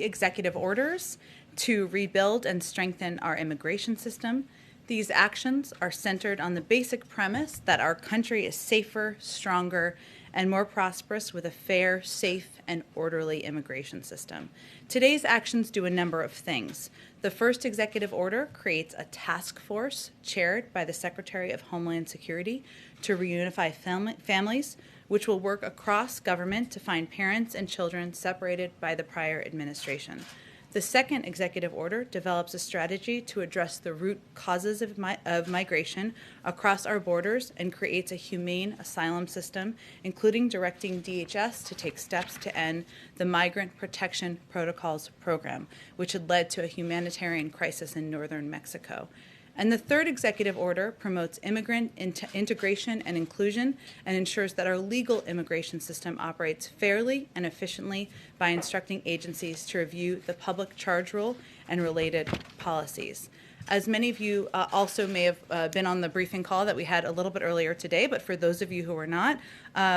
executive orders to rebuild and strengthen our immigration system. These actions are centered on the basic premise that our country is safer, stronger, and more prosperous with a fair, safe, and orderly immigration system. Today's actions do a number of things. The first executive order creates a task force chaired by the Secretary of Homeland Security to reunify families, which will work across government to find parents and children separated by the prior administration. The second executive order develops a strategy to address the root causes of migration across our borders and creates a humane asylum system, including directing DHS to take steps to end the Migrant Protection Protocols program, which had led to a humanitarian crisis in northern Mexico. And the third executive order promotes immigrant integration and inclusion and ensures that our legal immigration system operates fairly and efficiently by instructing agencies to review the public charge rule and related policies. As many of you also may have been on the briefing call that we had a little bit earlier today, but for those of you who were not,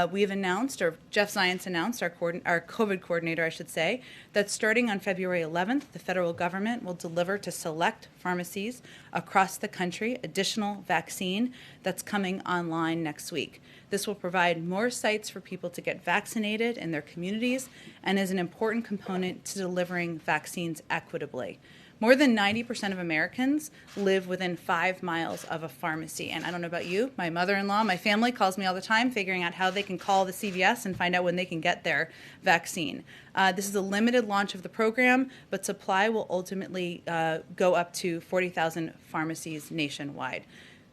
we have announced, or Jeff Zients announced, our COVID coordinator, I should say, that starting on February 11th, the federal government will deliver to select pharmacies across the country additional vaccine that's coming online next week. This will provide more sites for people to get vaccinated in their communities and is an important component to delivering vaccines equitably. More than 90% of Americans live within 5 miles of a pharmacy. And I don't know about you, my mother-in-law, my family calls me all the time figuring out how they can call the CVS and find out when they can get their vaccine. This is a limited launch of the program, but supply will ultimately go up to 40,000 pharmacies nationwide.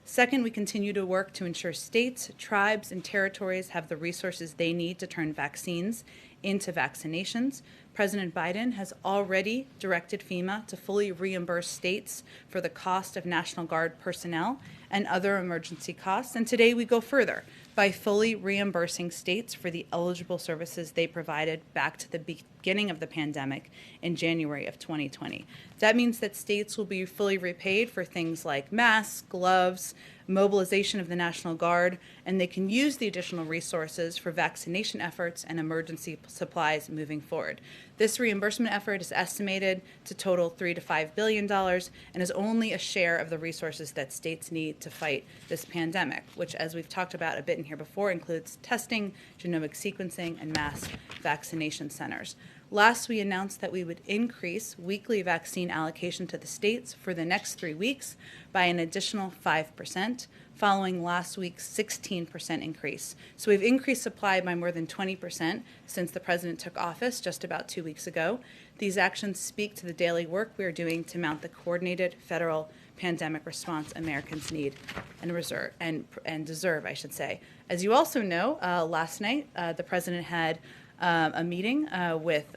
Second, we continue to work to ensure states, tribes, and territories have the resources they need to turn vaccines into vaccinations. President Biden has already directed FEMA to fully reimburse states for the cost of National Guard personnel and other emergency costs. And today we go further by fully reimbursing states for the eligible services they provided back to the beginning of the pandemic in January of 2020. That means that states will be fully repaid for things like masks, gloves, mobilization of the National Guard, and they can use the additional resources for vaccination efforts and emergency supplies moving forward. This reimbursement effort is estimated to total $3 to $5 billion and is only a share of the resources that states need to fight this pandemic, which, as we've talked about a bit in here before, includes testing, genomic sequencing, and mass vaccination centers. Last, we announced that we would increase weekly vaccine allocation to the states for the next 3 weeks by an additional 5%, following last week's 16% increase. So we've increased supply by more than 20% since the president took office just about 2 weeks ago. These actions speak to the daily work we are doing to mount the coordinated federal pandemic response Americans need and deserve, I should say. As you also know, last night the president had a meeting with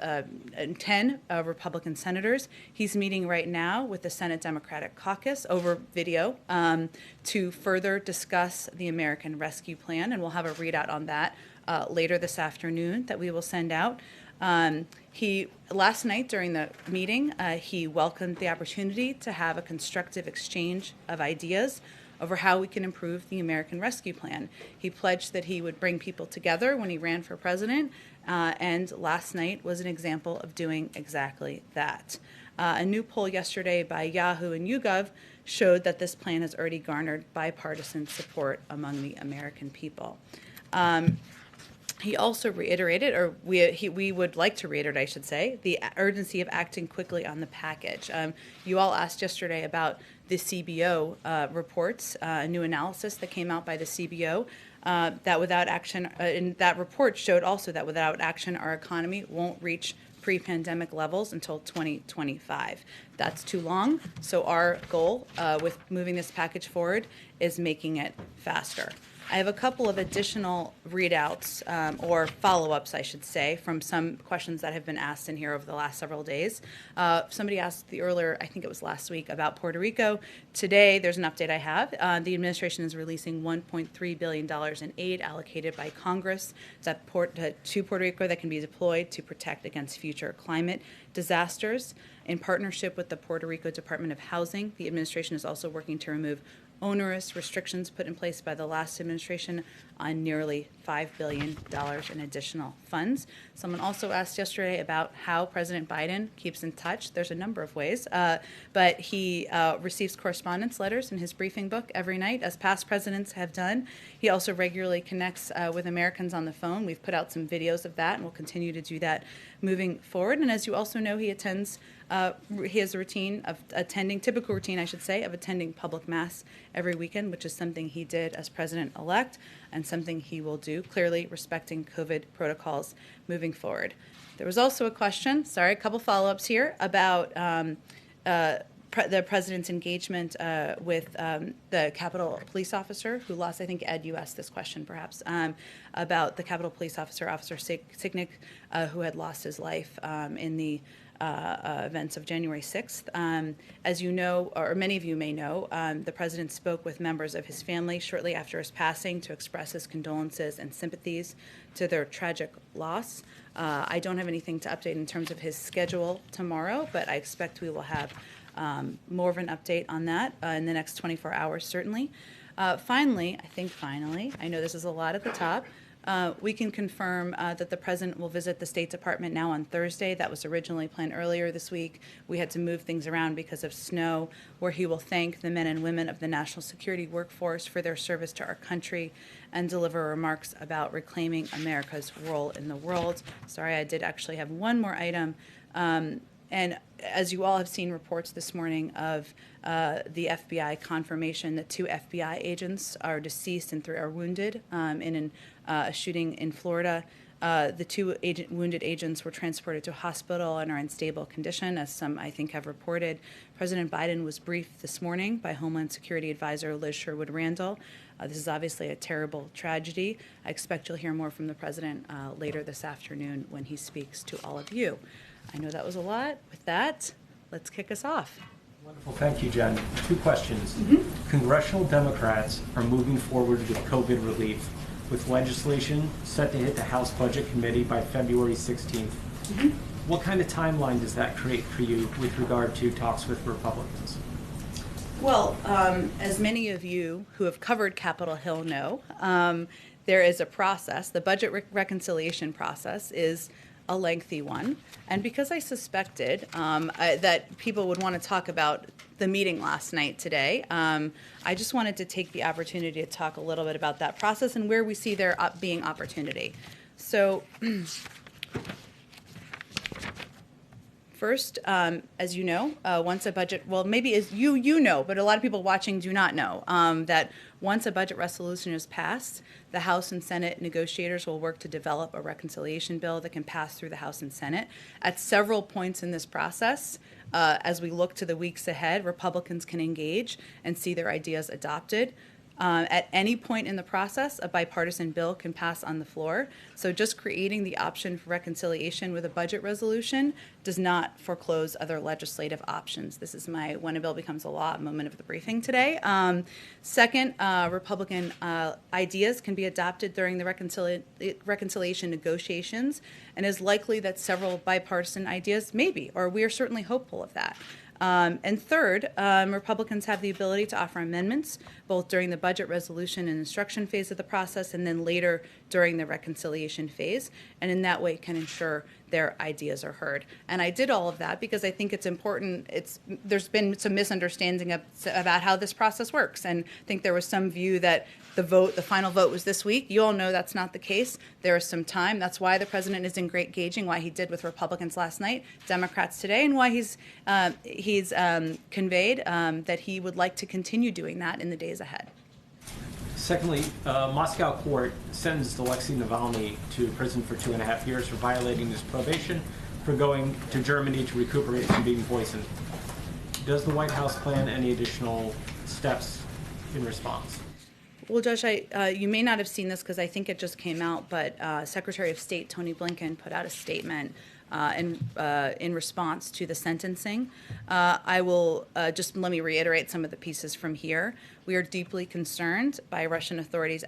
10 Republican senators. He's meeting right now with the Senate Democratic Caucus over video to further discuss the American Rescue Plan, and we'll have a readout on that later this afternoon that we will send out. Last night during the meeting, he welcomed the opportunity to have a constructive exchange of ideas over how we can improve the American Rescue Plan. He pledged that he would bring people together when he ran for president, and last night was an example of doing exactly that. A new poll yesterday by Yahoo and YouGov showed that this plan has already garnered bipartisan support among the American people. He also reiterated, or we would like to reiterate, I should say, the urgency of acting quickly on the package. You all asked yesterday about the CBO reports, a new analysis that came out by the CBO, that without action, and that report showed also that without action, our economy won't reach pre-pandemic levels until 2025. That's too long, so our goal with moving this package forward is making it faster. I have a couple of additional readouts or follow-ups, I should say, from some questions that have been asked in here over the last several days. Somebody asked earlier, I think it was last week, about Puerto Rico. Today, there's an update I have. The administration is releasing $1.3 billion in aid allocated by Congress to Puerto Rico that can be deployed to protect against future climate disasters. In partnership with the Puerto Rico Department of Housing, the administration is also working to remove onerous restrictions put in place by the last administration on nearly $5 billion in additional funds. Someone also asked yesterday about how President Biden keeps in touch. There's a number of ways, but he receives correspondence letters in his briefing book every night, as past presidents have done. He also regularly connects with Americans on the phone. We've put out some videos of that, and we'll continue to do that moving forward. And as you also know, he has a routine of typical routine, I should say, of attending public mass every weekend, which is something he did as president-elect and something he will do, clearly respecting COVID protocols moving forward. There was also a question, a couple follow-ups here, about the president's engagement with the Capitol police officer who lost, I think, Ed, you asked this question perhaps, about the Capitol police officer, Officer Sicknick, who had lost his life in the events of January 6th. As you know, or many of you may know, the president spoke with members of his family shortly after his passing to express his condolences and sympathies to their tragic loss. I don't have anything to update in terms of his schedule tomorrow, but I expect we will have more of an update on that in the next 24 hours, certainly. Finally, I know this is a lot at the top, we can confirm that the president will visit the State Department now on Thursday. That was originally planned earlier this week. We had to move things around because of snow, where he will thank the men and women of the national security workforce for their service to our country and deliver remarks about reclaiming America's role in the world. Sorry, I did actually have one more item. And as you all have seen reports this morning of the FBI confirmation that 2 FBI agents are deceased and 3 are wounded in a shooting in Florida. The 2 wounded agents were transported to a hospital and are in stable condition, as some, I think, have reported. President Biden was briefed this morning by Homeland Security Advisor Liz Sherwood Randall. This is obviously a terrible tragedy. I expect you'll hear more from the president later this afternoon when he speaks to all of you. I know that was a lot. With that, let's kick us off. Wonderful. Thank you, Jen. 2 questions. Congressional Democrats are moving forward with COVID relief, with legislation set to hit the House Budget Committee by February 16th. What kind of timeline does that create for you with regard to talks with Republicans? Well, as many of you who have covered Capitol Hill know, there is a process. The budget reconciliation process is a lengthy one. And because I suspected that people would want to talk about the meeting last night today, I just wanted to take the opportunity to talk a little bit about that process and where we see there being opportunity. So first, as you know, once a budget, well, maybe as you know, but a lot of people watching do not know, that once a budget resolution is passed, the House and Senate negotiators will work to develop a reconciliation bill that can pass through the House and Senate. At several points in this process, as we look to the weeks ahead, Republicans can engage and see their ideas adopted. At any point in the process, a bipartisan bill can pass on the floor. So just creating the option for reconciliation with a budget resolution does not foreclose other legislative options. This is my when a bill becomes a law moment of the briefing today. Second, Republican ideas can be adopted during the reconciliation negotiations, and is likely that several bipartisan ideas may be, or we are certainly hopeful of that. And third, Republicans have the ability to offer amendments both during the budget resolution and instruction phase of the process and then later during the reconciliation phase, and in that way can ensure their ideas are heard. And I did all of that because I think it's important. There's been some misunderstanding about how this process works, and I think there was some view that the final vote was this week. You all know that's not the case. There is some time. That's why the president is in great gauging, why he did with Republicans last night, Democrats today, and why he's conveyed that he would like to continue doing that in the days ahead. Secondly, Moscow court sentenced Alexei Navalny to prison for 2.5 years for violating his probation for going to Germany to recuperate from being poisoned. Does the White House plan any additional steps in response? Well, Josh, you may not have seen this because I think it just came out, but Secretary of State Tony Blinken put out a statement in response to the sentencing. I will just let me reiterate some of the pieces from here. We are deeply concerned by Russian authorities'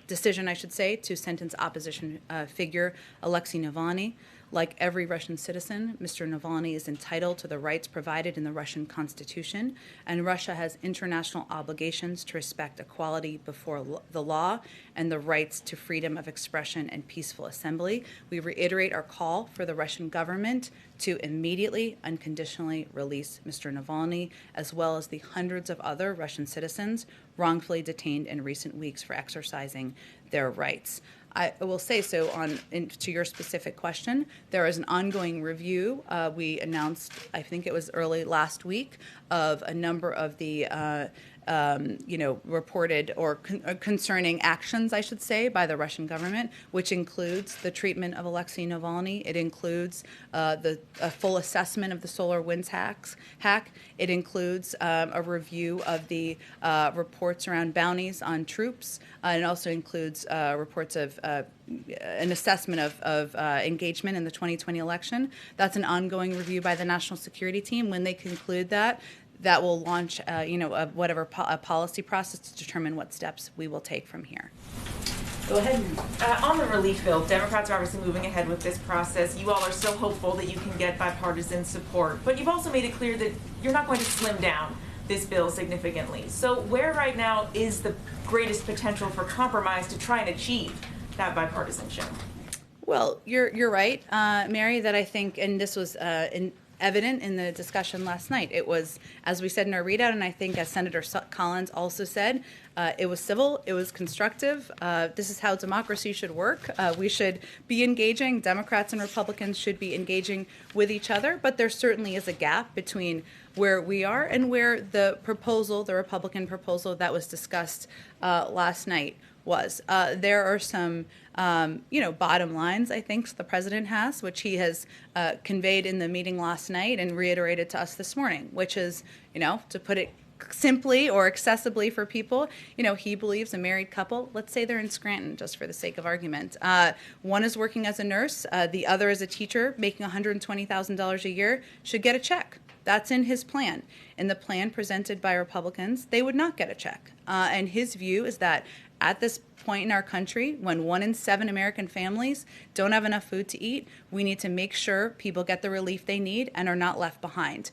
decision, I should say, to sentence opposition figure Alexei Navalny. Like every Russian citizen, Mr. Navalny is entitled to the rights provided in the Russian Constitution, and Russia has international obligations to respect equality before the law and the rights to freedom of expression and peaceful assembly. We reiterate our call for the Russian government to immediately, unconditionally release Mr. Navalny, as well as the hundreds of other Russian citizens wrongfully detained in recent weeks for exercising their rights. I will say so to your specific question. There is an ongoing review. We announced, I think it was early last week, of a number of the reported or concerning actions, I should say, by the Russian government, which includes the treatment of Alexei Navalny. It includes a full assessment of the SolarWinds hack. It includes a review of the reports around bounties on troops. It also includes reports of an assessment of engagement in the 2020 election. That's an ongoing review by the National Security Team. When they conclude that will launch, a policy process to determine what steps we will take from here. Go ahead. On the relief bill, Democrats are obviously moving ahead with this process. You all are still hopeful that you can get bipartisan support, but you've also made it clear that you're not going to slim down this bill significantly. So where right now is the greatest potential for compromise to try and achieve that bipartisanship? Well, you're right, Mary, that I think, and this was evident in the discussion last night. It was, as we said in our readout, and I think as Senator Collins also said, it was civil, it was constructive. This is how democracy should work. We should be engaging. Democrats and Republicans should be engaging with each other, but there certainly is a gap between where we are and where the Republican proposal that was discussed last night was. There are some, bottom lines, I think, the president has, which he has conveyed in the meeting last night and reiterated to us this morning, which is, to put it simply or accessibly for people, he believes a married couple, let's say they're in Scranton, just for the sake of argument. One is working as a nurse, the other is a teacher making $120,000 a year, should get a check. That's in his plan. In the plan presented by Republicans, they would not get a check. And his view is that at this point in our country, when 1 in 7 American families don't have enough food to eat, we need to make sure people get the relief they need and are not left behind.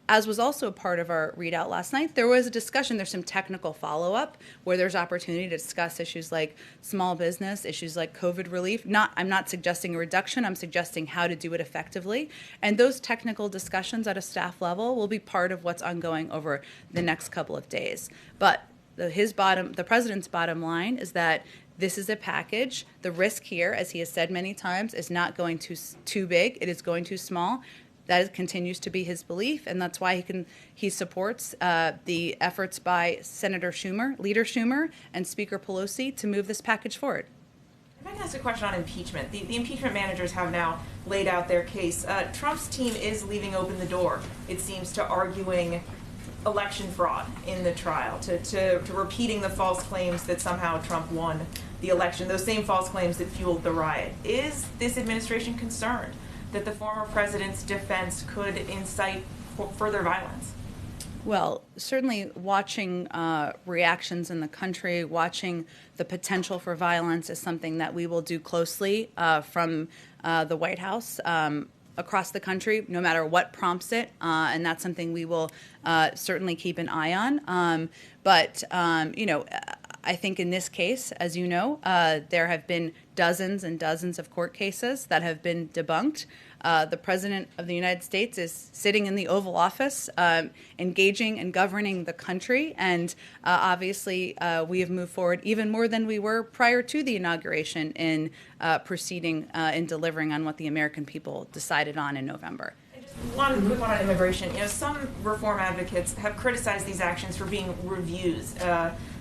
As was also a part of our readout last night, there was a discussion, there's some technical follow-up where there's opportunity to discuss issues like small business, issues like COVID relief. I'm not suggesting a reduction, I'm suggesting how to do it effectively. And those technical discussions at a staff level will be part of what's ongoing over the next couple of days. But the president's bottom line is that this is a package. The risk here, as he has said many times, is not going too big. It is going too small. That continues to be his belief, and that's why he supports the efforts by Leader Schumer, and Speaker Pelosi to move this package forward. If I can ask a question on impeachment. The impeachment managers have now laid out their case. Trump's team is leaving open the door, it seems, to arguing election fraud in the trial, to repeating the false claims that somehow Trump won the election, those same false claims that fueled the riot. Is this administration concerned that the former president's defense could incite further violence? Well, certainly watching reactions in the country, watching the potential for violence is something that we will do closely from the White House across the country, no matter what prompts it, and that's something we will certainly keep an eye on. I think in this case, as you know, there have been dozens and dozens of court cases that have been debunked. The President of the United States is sitting in the Oval Office, engaging and governing the country, and obviously we have moved forward even more than we were prior to the inauguration in proceeding in delivering on what the American people decided on in November. One quick one on immigration. Some reform advocates have criticized these actions for being reviews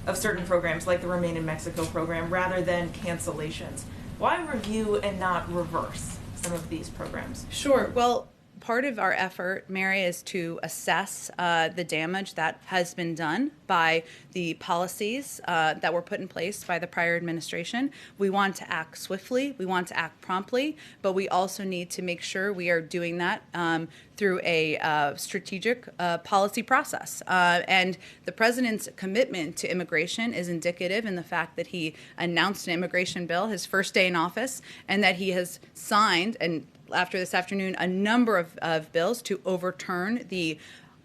of certain programs, like the Remain in Mexico program, rather than cancellations. Why review and not reverse some of these programs? Sure. Well, part of our effort, Mary, is to assess the damage that has been done by the policies that were put in place by the prior administration. We want to act swiftly, we want to act promptly, but we also need to make sure we are doing that through a strategic policy process. And the president's commitment to immigration is indicative in the fact that he announced an immigration bill his first day in office, and that he has signed and after this afternoon, a number of bills to overturn the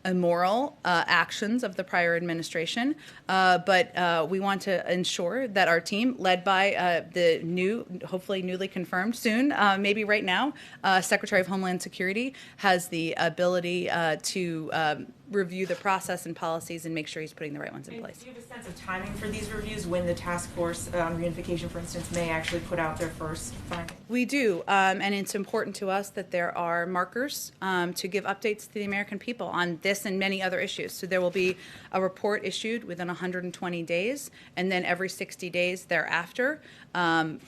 immoral actions of the prior administration, but we want to ensure that our team, led by the new, hopefully newly confirmed soon, maybe right now, Secretary of Homeland Security, has the ability to review the process and policies and make sure he's putting the right ones in place. Do you have a sense of timing for these reviews, when the task force on reunification, for instance, may actually put out their first findings? We do, and it's important to us that there are markers to give updates to the American people on this and many other issues. So there will be a report issued within 120 days, and then every 60 days thereafter on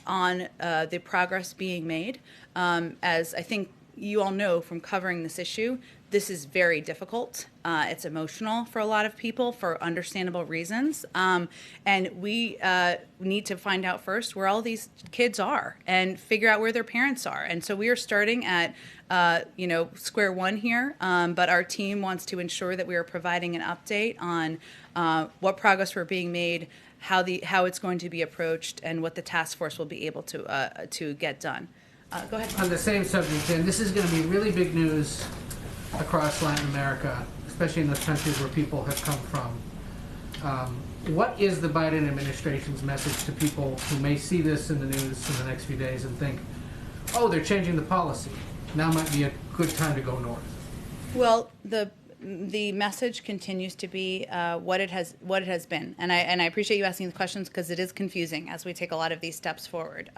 the progress being made. As I think you all know from covering this issue, this is very difficult. It's emotional for a lot of people for understandable reasons. And we need to find out first where all these kids are and figure out where their parents are. And so we are starting at square one here, but our team wants to ensure that we are providing an update on what progress we're being made, how it's going to be approached, and what the task force will be able to get done. Go ahead. On the same subject, and this is going to be really big news across Latin America, especially in those countries where people have come from. What is the Biden administration's message to people who may see this in the news in the next few days and think, oh, they're changing the policy, now might be a good time to go north? Well, the message continues to be what it has been, and I appreciate you asking the questions because it is confusing as we take a lot of these steps forward.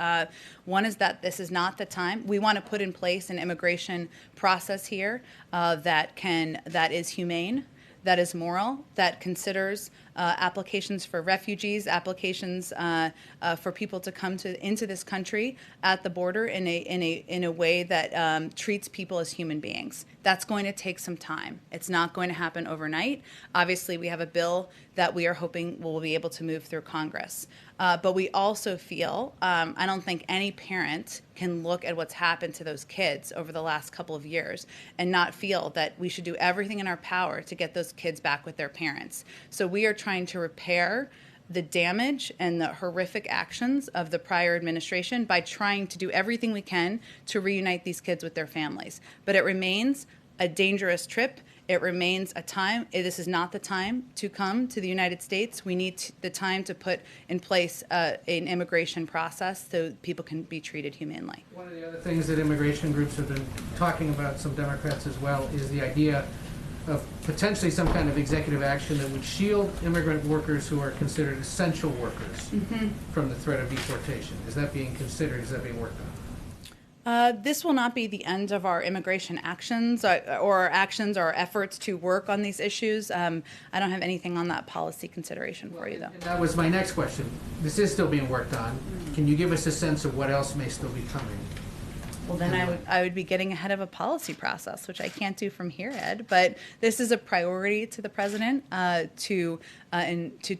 One is that this is not the time. We want to put in place an immigration process here that is humane, that is moral, that considers applications for refugees, applications for people to come into this country at the border in a way that treats people as human beings. That's going to take some time. It's not going to happen overnight. Obviously, we have a bill that we are hoping will be able to move through Congress. But we also feel, I don't think any parent can look at what's happened to those kids over the last couple of years and not feel that we should do everything in our power to get those kids back with their parents. So we are trying to repair the damage and the horrific actions of the prior administration by trying to do everything we can to reunite these kids with their families. But it remains a dangerous trip. It remains a time. This is not the time to come to the United States. We need the time to put in place an immigration process so people can be treated humanely. One of the other things that immigration groups have been talking about, some Democrats as well, is the idea of potentially some kind of executive action that would shield immigrant workers who are considered essential workers from the threat of deportation. Is that being considered? Is that being worked on? This will not be the end of our immigration actions or efforts to work on these issues. I don't have anything on that policy consideration for you, though. And that was my next question. This is still being worked on. Can you give us a sense of what else may still be coming? Well, then I would be getting ahead of a policy process, which I can't do from here, Ed. But this is a priority to the president to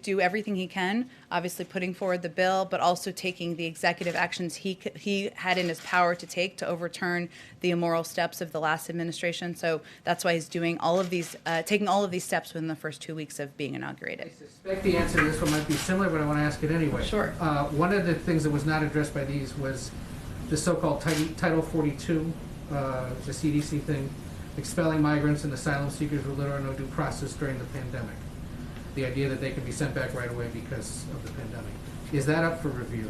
do everything he can, obviously putting forward the bill, but also taking the executive actions he had in his power to take to overturn the immoral steps of the last administration. So that's why he's doing all of these, taking all of these steps within the first 2 weeks of being inaugurated. I suspect the answer to this one might be similar, but I want to ask it anyway. Sure. One of the things that was not addressed by these was the so-called Title 42, the CDC thing, expelling migrants and asylum seekers with little or no due process during the pandemic. The idea that they can be sent back right away because of the pandemic. Is that up for review?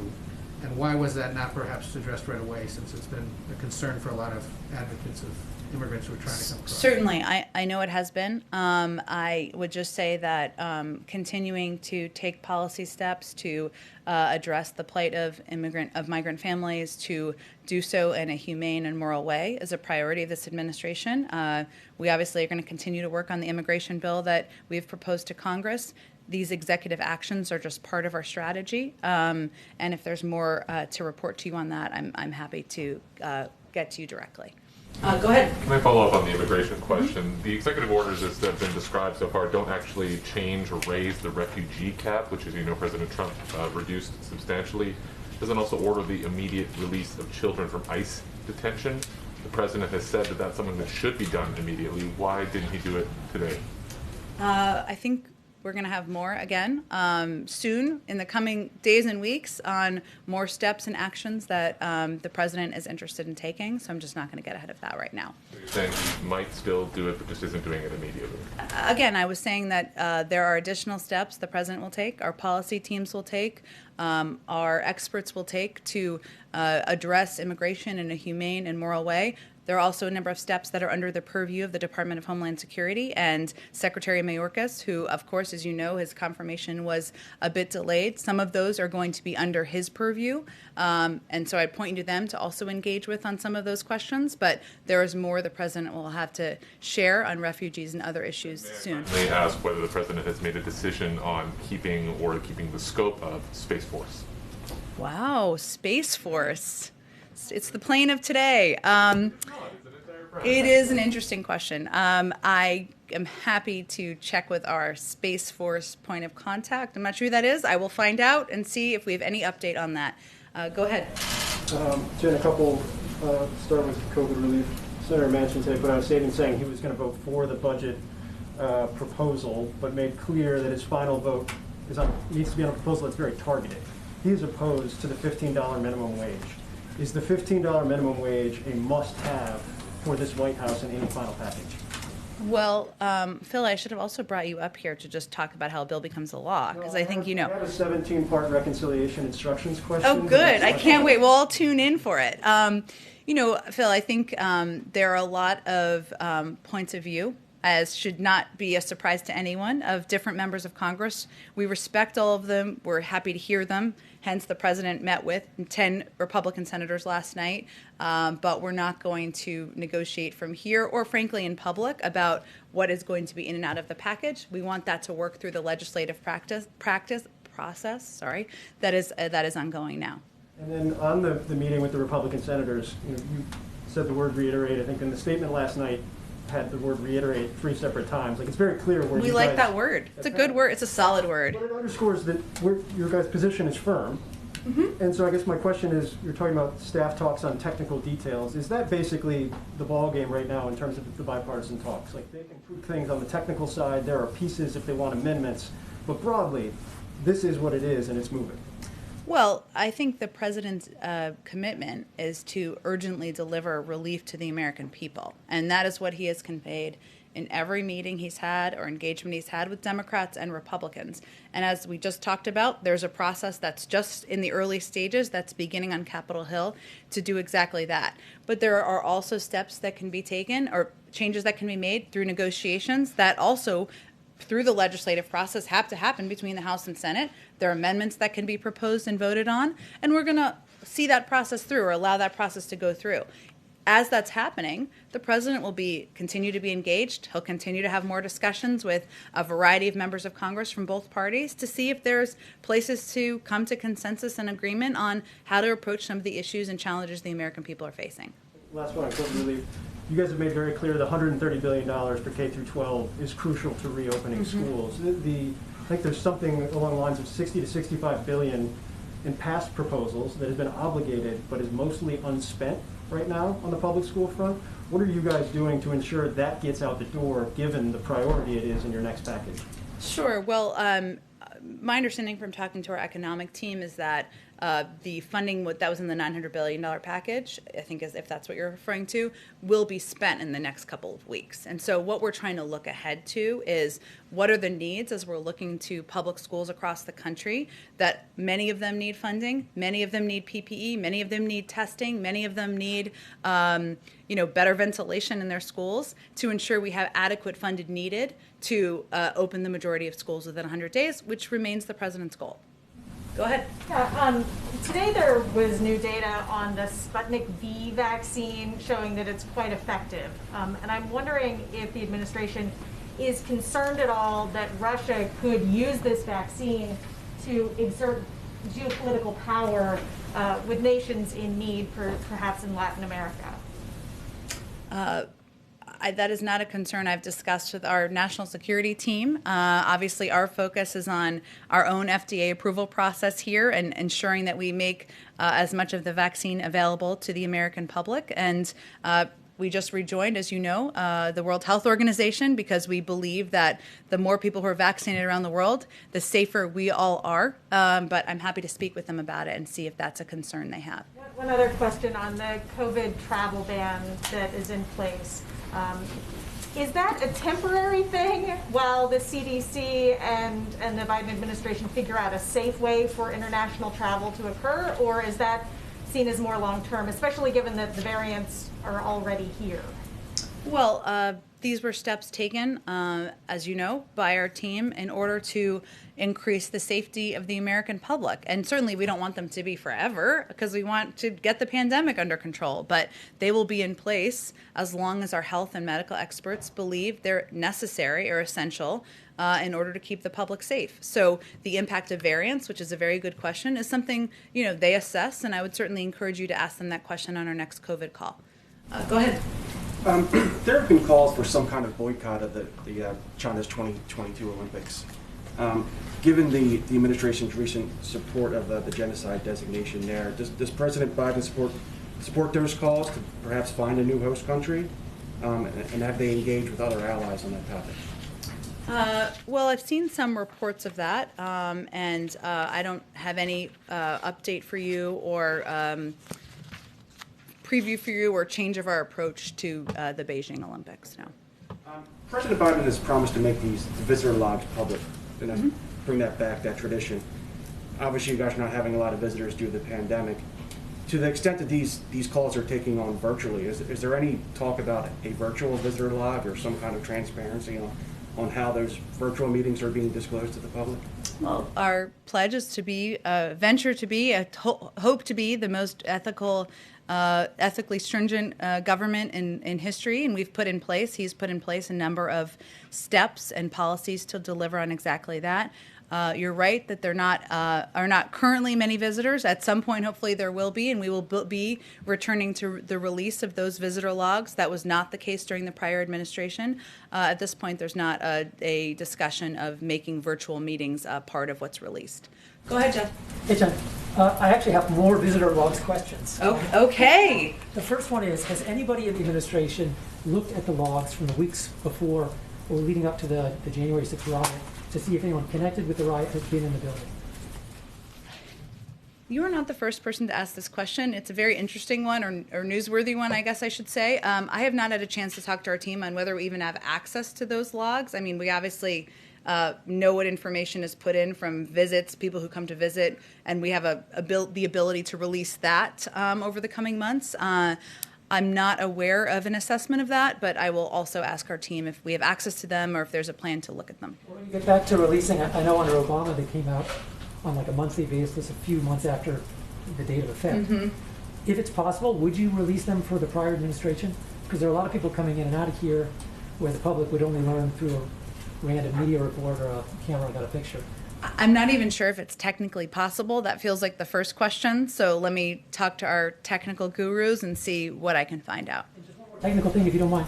And why was that not perhaps addressed right away, since it's been a concern for a lot of advocates of immigrants who are trying to come across? Certainly, I know it has been. I would just say that continuing to take policy steps to address the plight of migrant families, to do so in a humane and moral way, is a priority of this administration. We obviously are going to continue to work on the immigration bill that we've proposed to Congress. These executive actions are just part of our strategy, and if there's more to report to you on that, I'm happy to get to you directly. Go ahead. Can I follow up on the immigration question? The executive orders as have been described so far don't actually change or raise the refugee cap, which, as you know, President Trump reduced substantially. Doesn't also order the immediate release of children from ICE detention. The president has said that that's something that should be done immediately. Why didn't he do it today? I think We're going to have more again soon in the coming days and weeks on more steps and actions that the president is interested in taking. So I'm just not going to get ahead of that right now. So you're saying he might still do it, but just isn't doing it immediately? Again, I was saying that there are additional steps the president will take, our policy teams will take, our experts will take to address immigration in a humane and moral way. There are also a number of steps that are under the purview of the Department of Homeland Security and Secretary Mayorkas, who, of course, as you know, his confirmation was a bit delayed. Some of those are going to be under his purview, and so I'd point you to them to also engage with on some of those questions. But there is more the president will have to share on refugees and other issues soon. May I ask whether the president has made a decision on keeping the scope of Space Force? Wow, Space Force. It's the plane of today. It is an interesting question. I am happy to check with our Space Force point of contact. I'm not sure who that is. I will find out and see if we have any update on that. Go ahead. Jen, a couple, start with COVID relief. Senator Manchin today put out a statement saying he was going to vote for the budget proposal, but made clear that his final vote needs to be on a proposal that's very targeted. He is opposed to the $15 minimum wage. Is the $15 minimum wage a must-have for this White House in any final package? Well, Phil, I should have also brought you up here to just talk about how a bill becomes a law, because I think you know. I have a 17-part reconciliation instructions question. Oh, good. I can't wait. We'll all tune in for it. You know, Phil, I think there are a lot of points of view, as should not be a surprise to anyone, of different members of Congress. We respect all of them. We're happy to hear them. Hence, the president met with 10 Republican senators last night. But we're not going to negotiate from here or, frankly, in public about what is going to be in and out of the package. We want that to work through the legislative process. That is ongoing now. And then on the meeting with the Republican senators, you said the word reiterate. I think in the statement last night had the word reiterate 3 separate times. Like, it's very clear where we like that word. It's a good word. It's a solid word. But it underscores that your guys' position is firm. Mm-hmm. And so I guess my question is, you're talking about staff talks on technical details. Is that basically the ball game right now in terms of the bipartisan talks? Like, they can prove things on the technical side. There are pieces if they want amendments. But broadly, this is what it is, and it's moving. Well, I think the president's commitment is to urgently deliver relief to the American people. And that is what he has conveyed in every meeting he's had or engagement he's had with Democrats and Republicans. And as we just talked about, there's a process that's just in the early stages that's beginning on Capitol Hill to do exactly that. But there are also steps that can be taken or changes that can be made through negotiations that also through the legislative process have to happen between the House and Senate. There are amendments that can be proposed and voted on, and we're going to see that process through or allow that process to go through. As that's happening, the president will continue to be engaged. He'll continue to have more discussions with a variety of members of Congress from both parties to see if there's places to come to consensus and agreement on how to approach some of the issues and challenges the American people are facing. Last one on COVID relief. You guys have made very clear the $130 billion for K through 12 is crucial to reopening schools. I think there's something along the lines of 60 to 65 billion in past proposals that has been obligated but is mostly unspent right now on the public school front. What are you guys doing to ensure that gets out the door, given the priority it is in your next package? Sure. Well, my understanding from talking to our economic team is that the funding that was in the $900 billion package, I think if that's what you're referring to, will be spent in the next couple of weeks. And so what we're trying to look ahead to is what are the needs as we're looking to public schools across the country, that many of them need funding, many of them need PPE, many of them need testing, many of them need better ventilation in their schools to ensure we have adequate funded needed to open the majority of schools within 100 days, which remains the president's goal. Go ahead. Yeah, today there was new data on the Sputnik V vaccine showing that it's quite effective. And I'm wondering if the administration is concerned at all that Russia could use this vaccine to exert geopolitical power with nations in need, perhaps in Latin America. That is not a concern I've discussed with our national security team. Obviously, our focus is on our own FDA approval process here and ensuring that we make as much of the vaccine available to the American public. And We just rejoined, as you know, the World Health Organization because we believe that the more people who are vaccinated around the world, the safer we all are. But I'm happy to speak with them about it and see if that's a concern they have. One other question on the COVID travel ban that is in place. Is that a temporary thing while the CDC and the Biden administration figure out a safe way for international travel to occur, or is that seen as more long-term, especially given that the variants are already here? Well, these were steps taken, as you know, by our team in order to increase the safety of the American public. And certainly we don't want them to be forever because we want to get the pandemic under control. But they will be in place as long as our health and medical experts believe they're necessary or essential in order to keep the public safe. So the impact of variants, which is a very good question, is something, they assess. And I would certainly encourage you to ask them that question on our next COVID call. Go ahead. There have been calls for some kind of boycott of the China's 2022 Olympics. Given the administration's recent support of the genocide designation there, does President Biden support those calls to perhaps find a new host country? And have they engaged with other allies on that topic? Well, I've seen some reports of that, and I don't have any update for you or preview for you or change of our approach to the Beijing Olympics. No. President Biden has promised to make these visitor logs public and bring that back, that tradition. Obviously, you guys are not having a lot of visitors due to the pandemic. To the extent that these calls are taking on virtually, is there any talk about a virtual visitor log or some kind of transparency on how those virtual meetings are being disclosed to the public? Well, our pledge is to be, venture to be, hope to be the most ethically stringent government in history, and he's put in place a number of steps and policies to deliver on exactly that. You're right that there are not currently many visitors. At some point, hopefully, there will be, and we will be returning to the release of those visitor logs. That was not the case during the prior administration. At this point, there's not a discussion of making virtual meetings part of what's released. Go ahead, Jeff. Hey, Jen. I actually have more visitor logs questions. Oh, okay. The first one is, has anybody in the administration looked at the logs from the weeks before or leading up to the January 6th riot to see if anyone connected with the riot has been in the building? You are not the first person to ask this question. It's a very interesting one, or newsworthy one, I guess I should say. I have not had a chance to talk to our team on whether we even have access to those logs. I mean, we obviously know what information is put in from visits, people who come to visit, and we have the ability to release that over the coming months. I'm not aware of an assessment of that, but I will also ask our team if we have access to them or if there's a plan to look at them. When you get back to releasing, I know under Obama they came out on like a monthly basis a few months after the date of effect. Mm-hmm. If it's possible, would you release them for the prior administration? Because there are a lot of people coming in and out of here where the public would only learn through a random media report or a camera got a picture. I'm not even sure if it's technically possible. That feels like the first question. So let me talk to our technical gurus and see what I can find out. And just one more technical thing, if you don't mind.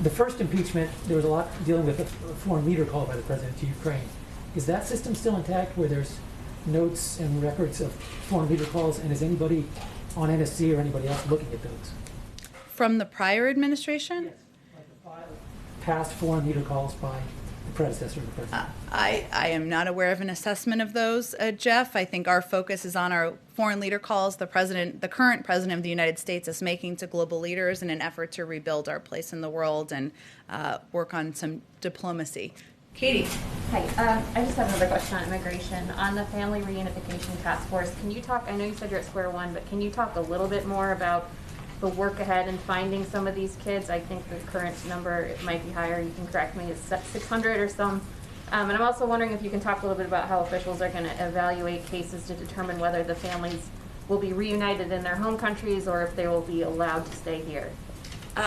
The first impeachment, there was a lot dealing with a foreign leader call by the president to Ukraine. Is that system still intact where there's notes and records of foreign leader calls, and is anybody on NSC or anybody else looking at those? From the prior administration? Yes, like the file past foreign leader calls by the predecessor of the president. I am not aware of an assessment of those, Jeff. I think our focus is on our foreign leader calls the current president of the United States is making to global leaders in an effort to rebuild our place in the world and work on some diplomacy. Katie. Hi, I just have another question on immigration. On the Family Reunification Task Force, can you talk, I know you said you're at square one, but can you talk a little bit more about the work ahead in finding some of these kids? I think the current number, it might be higher, you can correct me, is 600 or some. And I'm also wondering if you can talk a little bit about how officials are going to evaluate cases to determine whether the families will be reunited in their home countries or if they will be allowed to stay here.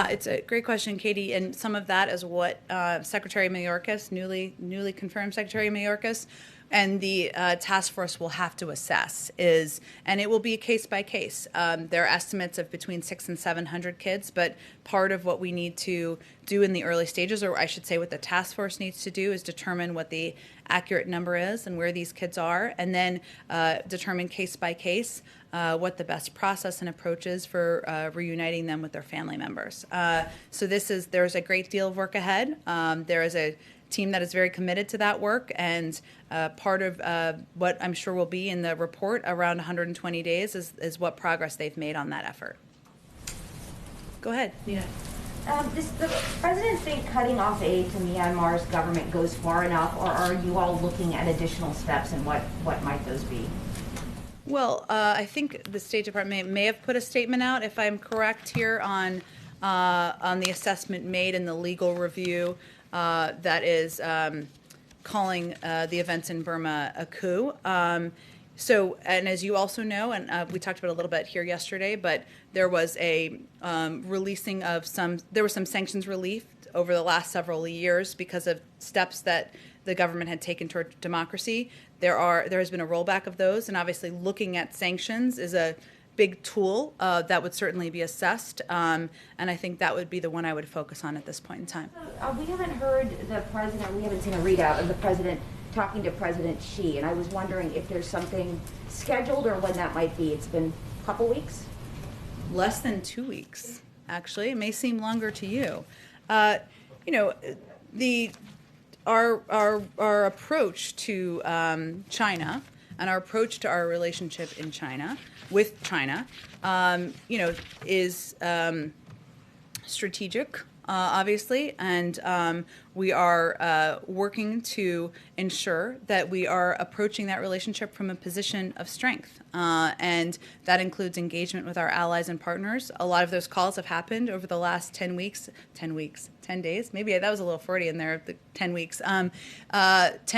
It's a great question, Katie, and some of that is what Secretary Mayorkas, newly confirmed Secretary Mayorkas, and the task force will have to assess is, and it will be case by case. There are estimates of between 600 and 700 kids, but part of what we need to do in the early stages, or I should say what the task force needs to do, is determine what the accurate number is and where these kids are, and then determine case by case what the best process and approach is for reuniting them with their family members. So there's a great deal of work ahead. There is a team that is very committed to that work, and part of what I'm sure will be in the report around 120 days is what progress they've made on that effort. Go ahead, Nina. Does the president think cutting off aid to Myanmar's government goes far enough, or are you all looking at additional steps, and what might those be? Well, I think the State Department may have put a statement out, if I'm correct here, on the assessment made in the legal review that is calling the events in Burma a coup. So, and as you also know, and we talked about it a little bit here yesterday, but there was a releasing of there was some sanctions relief over the last several years because of steps that the government had taken toward democracy. There has been a rollback of those, and obviously looking at sanctions is a big tool that would certainly be assessed, and I think that would be the one I would focus on at this point in time. We haven't heard we haven't seen a readout of the president talking to President Xi, and I was wondering if there's something scheduled or when that might be. It's been a couple weeks? Less than 2 weeks, actually. It may seem longer to you. Our approach to China and our approach to our relationship in China, with China, is strategic, obviously, and we are working to ensure that we are approaching that relationship from a position of strength, and that includes engagement with our allies and partners. A lot of those calls have happened over the last 10 days. Maybe that was a little Freudian there, the 10 weeks. 10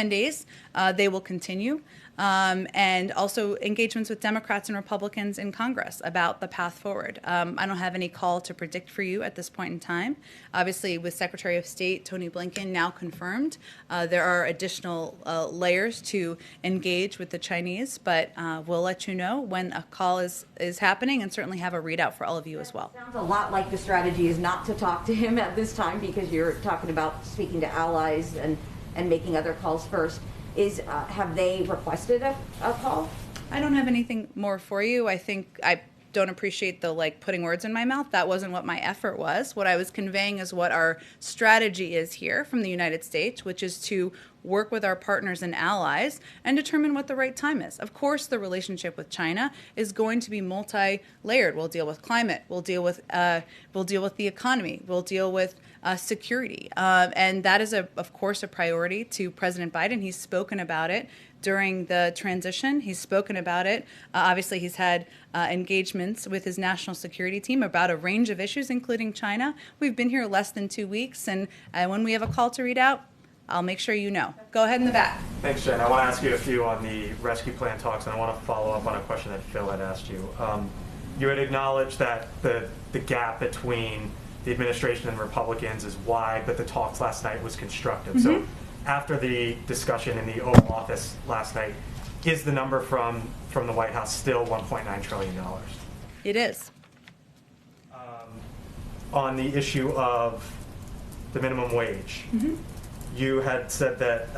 days, they will continue. And also engagements with Democrats and Republicans in Congress about the path forward. I don't have any call to predict for you at this point in time. Obviously, with Secretary of State Tony Blinken now confirmed, there are additional layers to engage with the Chinese, but we'll let you know when a call is happening, and certainly have a readout for all of you as well. Sounds a lot like the strategy is not to talk to him at this time, because you're talking about speaking to allies and making other calls first. Have they requested a call? I don't have anything more for you. I think I don't appreciate the putting words in my mouth. That wasn't what my effort was. What I was conveying is what our strategy is here from the United States, which is to work with our partners and allies and determine what the right time is. Of course, the relationship with China is going to be multi-layered. We'll deal with climate. We'll deal with the economy. We'll deal with security, and that is of course a priority to President Biden. He's spoken about it during the transition. He's spoken about it. Obviously, he's had engagements with his national security team about a range of issues, including China. We've been here less than 2 weeks, and when we have a call to read out, I'll make sure you know. Go ahead in the back. Thanks, Jen. I want to ask you a few on the rescue plan talks, and I want to follow up on a question that Phil had asked you. You had acknowledged that the gap between the administration and Republicans is wide, but the talks last night was constructive. Mm-hmm. So after the discussion in the Oval Office last night, is the number from the White House still $1.9 trillion? It is. On the issue of the minimum wage, mm-hmm. you had said that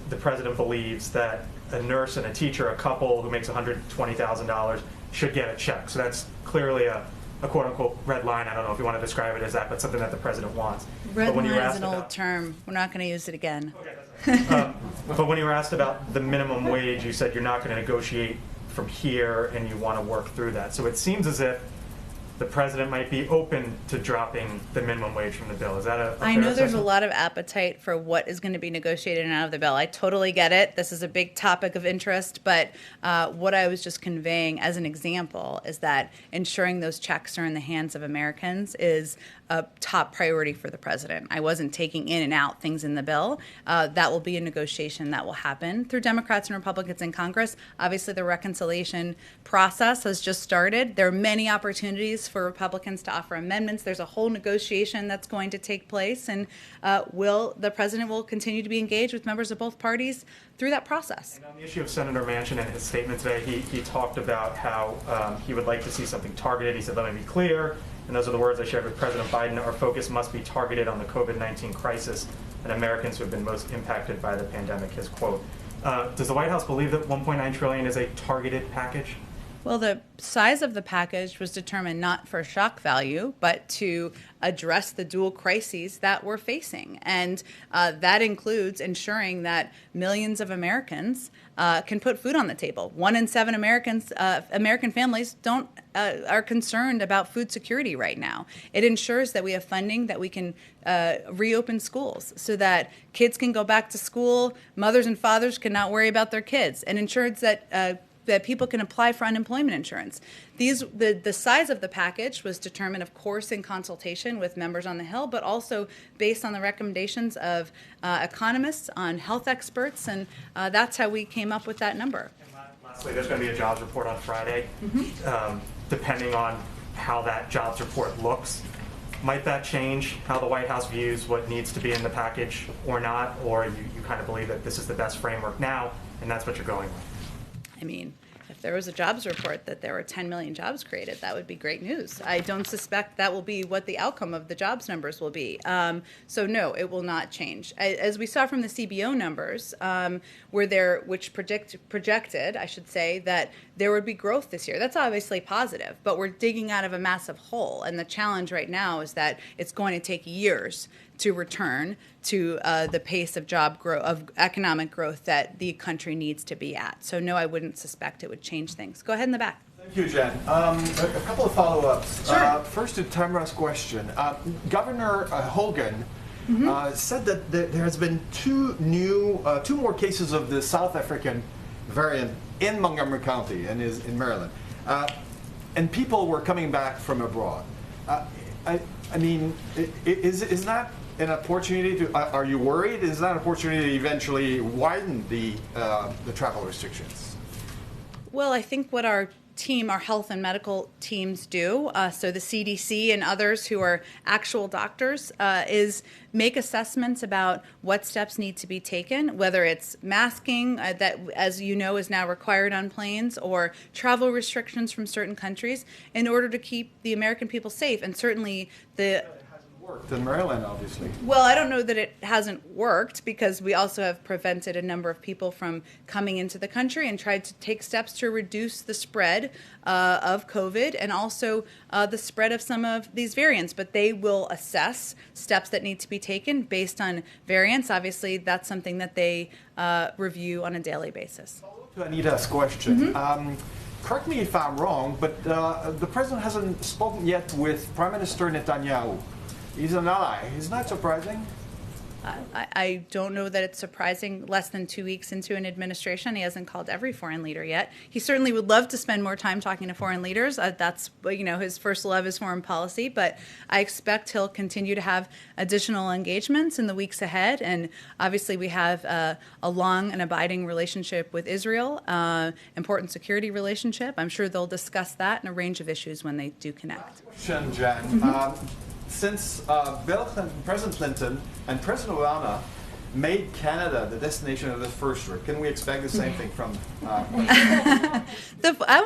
the president believes that a nurse and a teacher, a couple who makes $120,000, should get a check. So that's clearly a quote-unquote red line. I don't know if you want to describe it as that, but something that the president wants. Red line is an old term. We're not going to use it again. Okay, but when you were asked about the minimum wage, you said you're not going to negotiate from here and you want to work through that. So it seems as if the president might be open to dropping the minimum wage from the bill. Is that a fair I know there's assessment? a lot of appetite for what is going to be negotiated and out of the bill. I totally get it. This is a big topic of interest, but what I was just conveying as an example is that ensuring those checks are in the hands of Americans is a top priority for the president. I wasn't taking in and out things in the bill. That will be a negotiation that will happen through Democrats and Republicans in Congress. Obviously, the reconciliation process has just started. There are many opportunities votes for Republicans to offer amendments. There's a whole negotiation that's going to take place, and the president will continue to be engaged with members of both parties through that process. And on the issue of Senator Manchin and his statement today, he talked about how he would like to see something targeted. He said, let me be clear, and those are the words I shared with President Biden, our focus must be targeted on the COVID-19 crisis and Americans who have been most impacted by the pandemic, his quote. Does the White House believe that $1.9 trillion is a targeted package? Well, the size of the package was determined not for shock value, but to address the dual crises that we're facing. And that includes ensuring that millions of Americans can put food on the table. 1 in 7 American families are concerned about food security right now. It ensures that we have funding that we can reopen schools so that kids can go back to school, mothers and fathers can not worry about their kids, and ensures that people can apply for unemployment insurance. The size of the package was determined, of course, in consultation with members on the Hill, but also based on the recommendations of economists, on health experts, and that's how we came up with that number. And lastly, there's going to be a jobs report on Friday. Depending on how that jobs report looks, might that change how the White House views what needs to be in the package or not? Or you kind of believe that this is the best framework now, and that's what you're going with? I mean, if there was a jobs report that there were 10 million jobs created, that would be great news. I don't suspect that will be what the outcome of the jobs numbers will be. So no, it will not change. As we saw from the CBO numbers, which projected, I should say, that there would be growth this year. That's obviously positive, but we're digging out of a massive hole. And the challenge right now is that it's going to take years to return to the pace of economic growth that the country needs to be at. So no, I wouldn't suspect it would change things. Go ahead in the back. Thank you, Jen. A couple of follow-ups. Sure. First to Tamara's question. Governor Hogan said that there has been two more cases of the South African variant in Montgomery County and is in Maryland. And people were coming back from abroad. I mean, is that an opportunity to, are you worried? Is that an opportunity to eventually widen the travel restrictions? Well, I think what our health and medical teams do, so the CDC and others who are actual doctors, is make assessments about what steps need to be taken, whether it's masking, that, as you know, is now required on planes, or travel restrictions from certain countries in order to keep the American people safe. And certainly Worked in Maryland, obviously. Well, I don't know that it hasn't worked, because we also have prevented a number of people from coming into the country and tried to take steps to reduce the spread of COVID and also the spread of some of these variants. But they will assess steps that need to be taken based on variants. Obviously, that's something that they review on a daily basis. To Anita's question. Correct me if I'm wrong, but the president hasn't spoken yet with Prime Minister Netanyahu. He's an ally. Isn't that surprising? I don't know that it's surprising. Less than 2 weeks into an administration, he hasn't called every foreign leader yet. He certainly would love to spend more time talking to foreign leaders. That's, his first love is foreign policy. But I expect he'll continue to have additional engagements in the weeks ahead. And obviously, we have a long and abiding relationship with Israel, important security relationship. I'm sure they'll discuss that and a range of issues when they do connect. Question, Jen. Since President Clinton and President Obama made Canada the destination of the first trip, can we expect the same thing from? That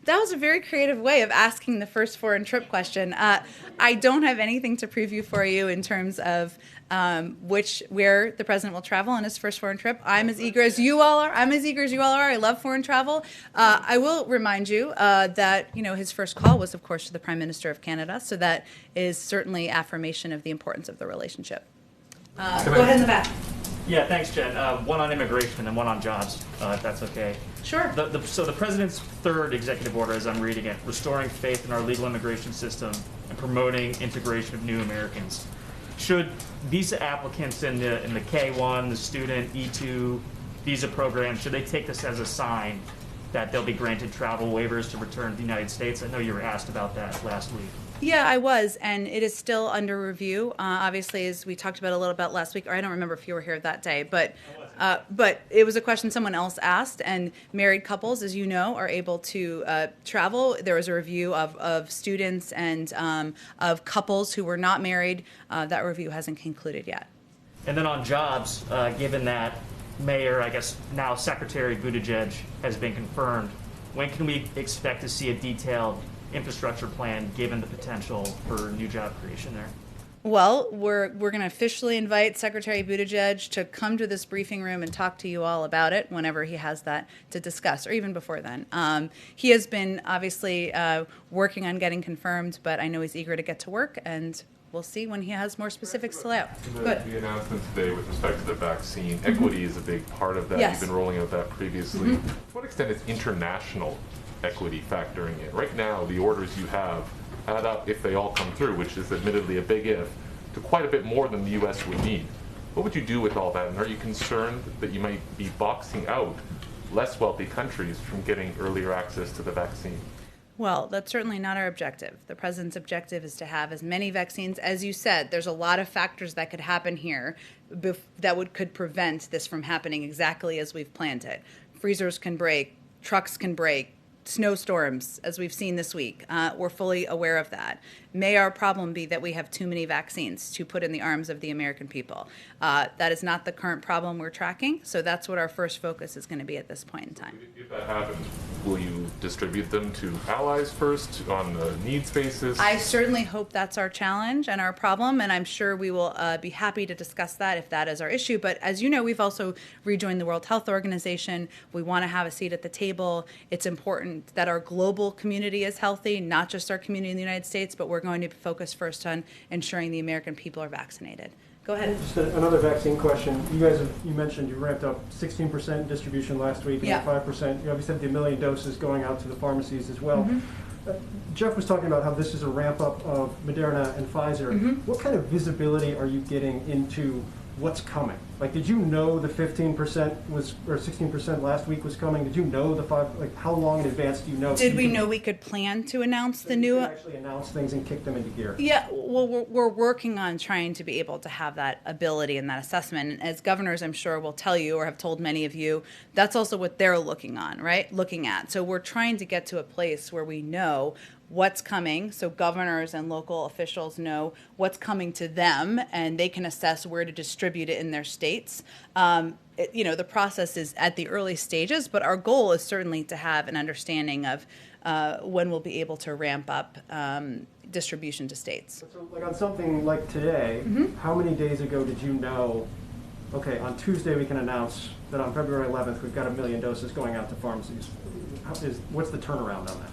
was a very creative way of asking the first foreign trip question. I don't have anything to preview for you in terms of where the president will travel on his first foreign trip. I'm as eager as you all are. I love foreign travel. I will remind you that his first call was, of course, to the Prime Minister of Canada. So that is certainly affirmation of the importance of the relationship. Go ahead in the back. Yeah, thanks, Jen. One on immigration and one on jobs, if that's okay. Sure. So the president's third executive order, as I'm reading it, restoring faith in our legal immigration system and promoting integration of new Americans. Should visa applicants in the K-1, the student, E-2 visa program, should they take this as a sign that they'll be granted travel waivers to return to the United States? I know you were asked about that last week. Yeah, I was, and it is still under review. Obviously, as we talked about a little bit last week, or I don't remember if you were here that day, but But it was a question someone else asked, and married couples, as you know, are able to travel. There was a review of students and of couples who were not married. That review hasn't concluded yet. And then on jobs, given that Mayor, I guess now Secretary Buttigieg has been confirmed, when can we expect to see a detailed infrastructure plan given the potential for new job creation there? Well, we're going to officially invite Secretary Buttigieg to come to this briefing room and talk to you all about it whenever he has that to discuss, or even before then. He has been obviously working on getting confirmed, but I know he's eager to get to work, and we'll see when he has more specifics to lay out. The announcement today with respect to the vaccine, equity is a big part of that. Yes. You've been rolling out that previously. To what extent is international equity factoring in? Right now, the orders you have add up, if they all come through, which is admittedly a big if, to quite a bit more than the U.S. would need. What would you do with all that? And are you concerned that you might be boxing out less wealthy countries from getting earlier access to the vaccine? Well, that's certainly not our objective. The president's objective is to have as many vaccines. As you said, there's a lot of factors that could happen here that could prevent this from happening exactly as we've planned it. Freezers can break, trucks can break, snowstorms, as we've seen this week. We're fully aware of that. May our problem be that we have too many vaccines to put in the arms of the American people. That is not the current problem we're tracking, so that's what our first focus is going to be at this point in time. If that happens, will you distribute them to allies first on a needs basis? I certainly hope that's our challenge and our problem, and I'm sure we will be happy to discuss that if that is our issue. But as you know, we've also rejoined the World Health Organization. We want to have a seat at the table. It's important that our global community is healthy, not just our community in the United States, but we're going to focus first on ensuring the American people are vaccinated. Go ahead. Just another vaccine question. You mentioned you ramped up 16% distribution last week, and 5%. You obviously have the 1 million doses going out to the pharmacies as well. Jeff was talking about how this is a ramp up of Moderna and Pfizer. What kind of visibility are you getting into what's coming? Like, did you know the 15% was, or 16% last week was coming? Did you know the 5, like, how long in advance do you know? Did we know we could plan to announce the new? Actually announce things and kick them into gear. Yeah, well, we're working on trying to be able to have that ability and that assessment. And as governors, I'm sure will tell you, or have told many of you, that's also what they're looking at. So we're trying to get to a place where we know what's coming, so governors and local officials know what's coming to them, and they can assess where to distribute it in their states. The process is at the early stages, but our goal is certainly to have an understanding of when we'll be able to ramp up distribution to states. So, like on something like today, how many days ago did you know, okay, on Tuesday we can announce that on February 11th we've got 1 million doses going out to pharmacies? What's the turnaround on that?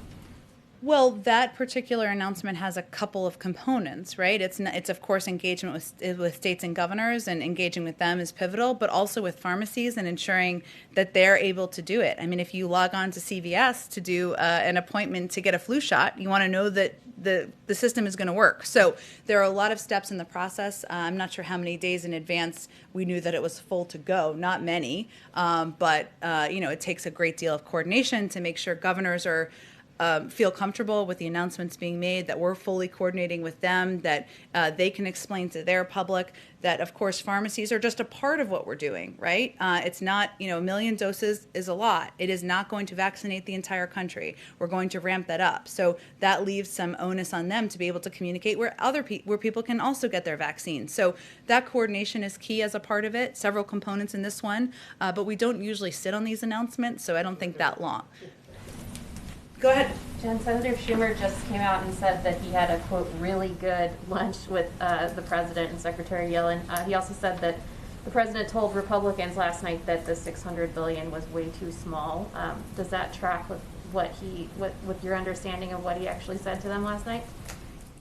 Well, that particular announcement has a couple of components, right? It's of course engagement with states and governors, and engaging with them is pivotal, but also with pharmacies and ensuring that they're able to do it. I mean, if you log on to CVS to do an appointment to get a flu shot, you want to know that the system is going to work. So there are a lot of steps in the process. I'm not sure how many days in advance we knew that it was full to go. Not many, but it takes a great deal of coordination to make sure governors are feel comfortable with the announcements being made, that we're fully coordinating with them, that they can explain to their public that, of course, pharmacies are just a part of what we're doing, right? It's not, 1 million doses is a lot. It is not going to vaccinate the entire country. We're going to ramp that up. So that leaves some onus on them to be able to communicate where where people can also get their vaccine. So that coordination is key as a part of it, several components in this one, but we don't usually sit on these announcements, so I don't think that long. Go ahead. Jen, Senator Schumer just came out and said that he had a, quote, really good lunch with the president and Secretary Yellen. He also said that the president told Republicans last night that the $600 billion was way too small. Does that track with with your understanding of what he actually said to them last night?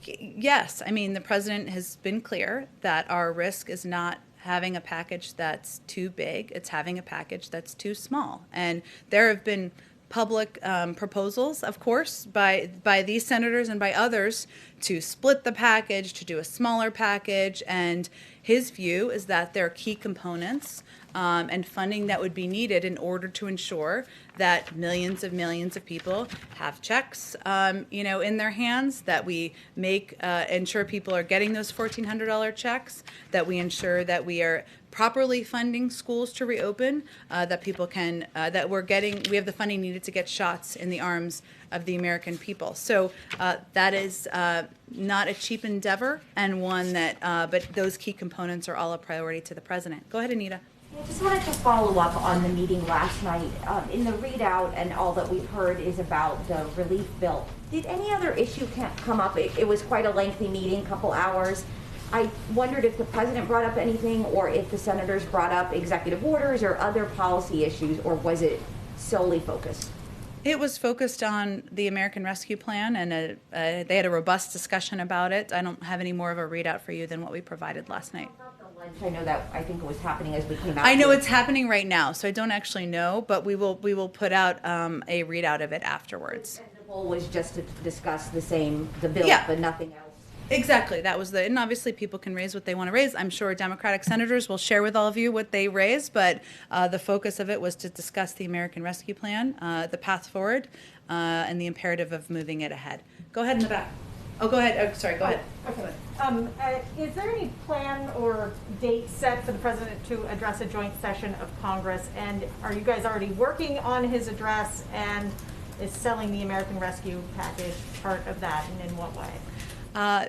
Yes. I mean, the president has been clear that our risk is not having a package that's too big. It's having a package that's too small. And there have been public proposals, of course, by these senators and by others to split the package, to do a smaller package. And his view is that there are key components and funding that would be needed in order to ensure that millions of people have checks, in their hands, that we ensure people are getting those $1,400 checks, that we ensure that we are properly funding schools to reopen, that people can, that we have the funding needed to get shots in the arms of the American people. So that is not a cheap endeavor, and one that, but those key components are all a priority to the president. Go ahead, Anita. I just wanted to follow up on the meeting last night. In the readout, and all that we've heard is about the relief bill. Did any other issue come up? It was quite a lengthy meeting, couple hours. I wondered if the president brought up anything, or if the senators brought up executive orders or other policy issues, or was it solely focused? It was focused on the American Rescue Plan, and they had a robust discussion about it. I don't have any more of a readout for you than what we provided last night. I know that, I think it was happening as we came out. I know it's happening right now, so I don't actually know, but we will put out a readout of it afterwards. And the goal was just to discuss the bill, Yeah. but nothing else. Exactly, that was and obviously people can raise what they want to raise. I'm sure Democratic senators will share with all of you what they raise, but the focus of it was to discuss the American Rescue Plan, the path forward, and the imperative of moving it ahead. Go ahead in the back. Oh, go ahead. Oh, sorry, go ahead. Okay. Is there any plan or date set for the president to address a joint session of Congress? And are you guys already working on his address? And is selling the American Rescue Package part of that, and in what way?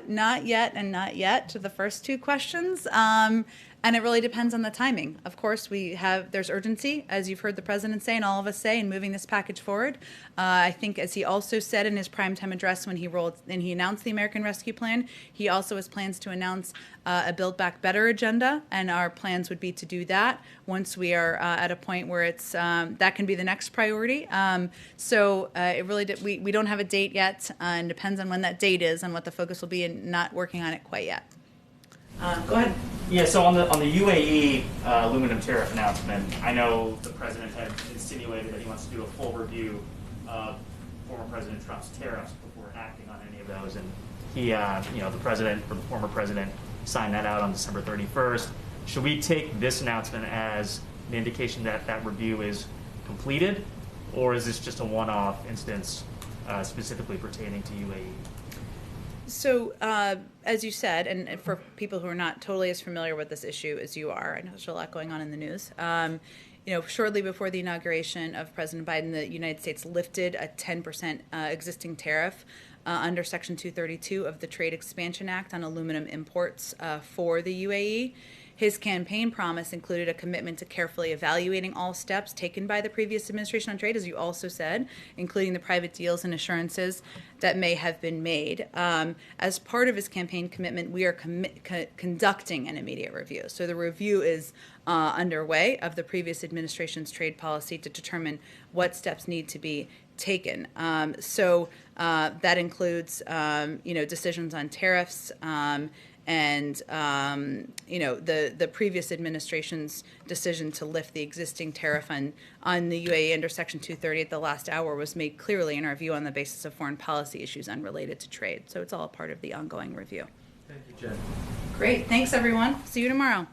Not yet and not yet to the first two questions. And it really depends on the timing. Of course, there's urgency, as you've heard the president say and all of us say, in moving this package forward. I think, as he also said in his primetime address when he announced the American Rescue Plan, he also has plans to announce a Build Back Better agenda, and our plans would be to do that once we are at a point where it's that can be the next priority. So it really we don't have a date yet, and depends on when that date is and what the focus will be, and not working on it quite yet. Go ahead. Yeah, so on the UAE aluminum tariff announcement, I know the president had insinuated that he wants to do a full review of former President Trump's tariffs before acting on any of those, and he, the president or the former president signed that out on December 31st. Should we take this announcement as an indication that that review is completed, or is this just a one-off instance specifically pertaining to UAE? So, as you said, and for people who are not totally as familiar with this issue as you are, I know there's a lot going on in the news. Shortly before the inauguration of President Biden, the United States lifted a 10% existing tariff under Section 232 of the Trade Expansion Act on aluminum imports for the UAE. His campaign promise included a commitment to carefully evaluating all steps taken by the previous administration on trade, as you also said, including the private deals and assurances that may have been made. As part of his campaign commitment, we are conducting an immediate review. So the review is underway of the previous administration's trade policy to determine what steps need to be taken. So that includes, decisions on tariffs, and the previous administration's decision to lift the existing tariff on the UAE under Section 230 at the last hour was made clearly in our view on the basis of foreign policy issues unrelated to trade. So it's all a part of the ongoing review. Thank you, Jen. Great. Thanks, everyone. See you tomorrow.